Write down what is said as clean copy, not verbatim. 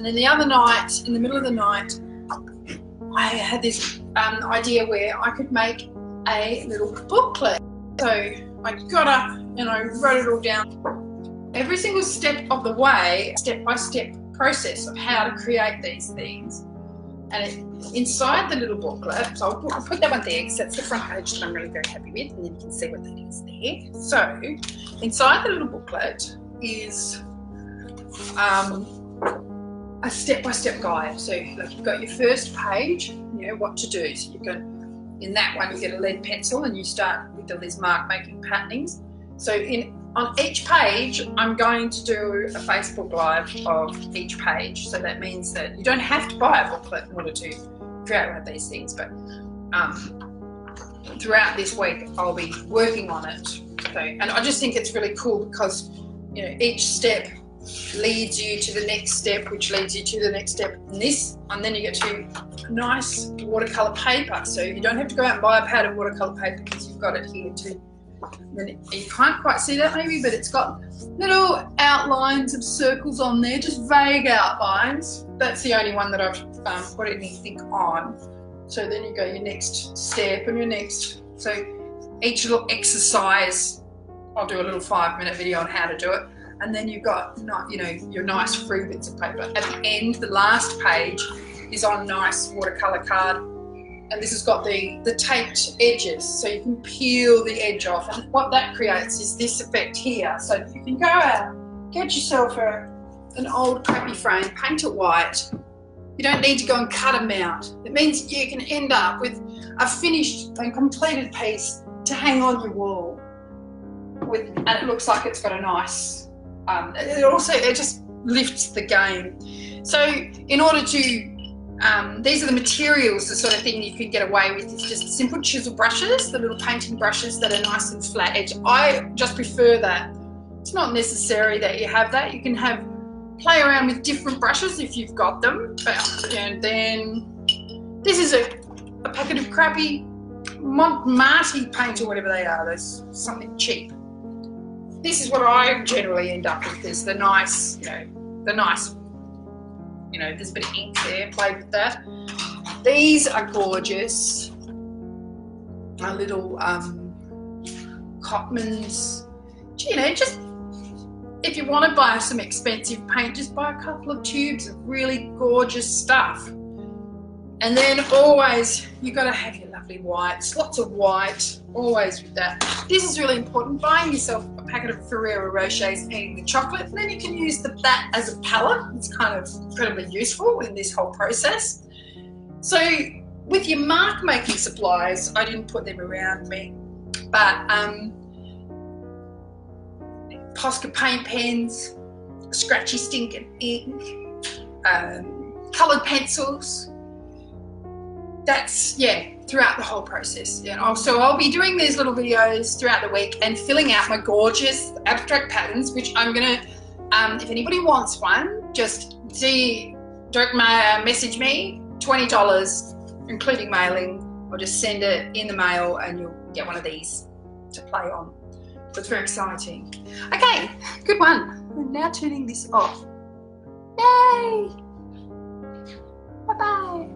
then the other night, in the middle of the night, I had this idea where I could make a little booklet. So I got up and I wrote it all down. Every single step of the way, step-by-step process of how to create these things. And inside the little booklet, so I'll put that one there because that's the front page that I'm really very happy with, and then you can see what that is there. So inside the little booklet is a step-by-step guide. So like you've got your first page, you know what to do. So you go in that one, you get a lead pencil and you start with all these mark making patternings. So on each page, I'm going to do a Facebook Live of each page. So that means that you don't have to buy a booklet in order to create one of these things, but throughout this week, I'll be working on it. So, and I just think it's really cool because, you know, each step leads you to the next step, which leads you to the next step in this, and then you get to nice watercolor paper. So you don't have to go out and buy a pad of watercolor paper because you've got it here too. Then you can't quite see that maybe, but it's got little outlines of circles on there, just vague outlines. That's the only one that I've put anything on. So then you go your next step and your next. So each little exercise, I'll do a little 5-minute video on how to do it. And then you've got, you know, your nice free bits of paper. At the end, the last page is on nice watercolor card. And this has got the taped edges, so you can peel the edge off. And what that creates is this effect here. So you can go out, get yourself an old crappy frame, paint it white. You don't need to go and cut them out. It means you can end up with a finished and completed piece to hang on your wall. And it looks like it's got a nice, it just lifts the game. So in order to, these are the materials, the sort of thing you can get away with is just simple chisel brushes, the little painting brushes that are nice and flat edge. I just prefer that. It's not necessary that you have that. You can play around with different brushes if you've got them. And then this is a packet of crappy Marty paint or whatever they are. There's something cheap. This is what I generally end up with, is the nice, there's a bit of ink there, play with that. These are gorgeous. A little Cotmans. You know, just if you want to buy some expensive paint, just buy a couple of tubes of really gorgeous stuff. And then always, you've got to have your lovely whites, lots of white, always with that. This is really important, buying yourself a packet of Ferrero Rochers and eating the chocolate, and then you can use that as a palette. It's kind of incredibly useful in this whole process. So with your mark making supplies, I didn't put them around me, but Posca paint pens, scratchy stinking ink, coloured pencils. That's, throughout the whole process. So I'll be doing these little videos throughout the week and filling out my gorgeous abstract patterns, which I'm gonna, if anybody wants one, just direct message me, $20, including mailing, or just send it in the mail and you'll get one of these to play on. So it's very exciting. Okay, good one. I'm now turning this off. Yay! Bye-bye.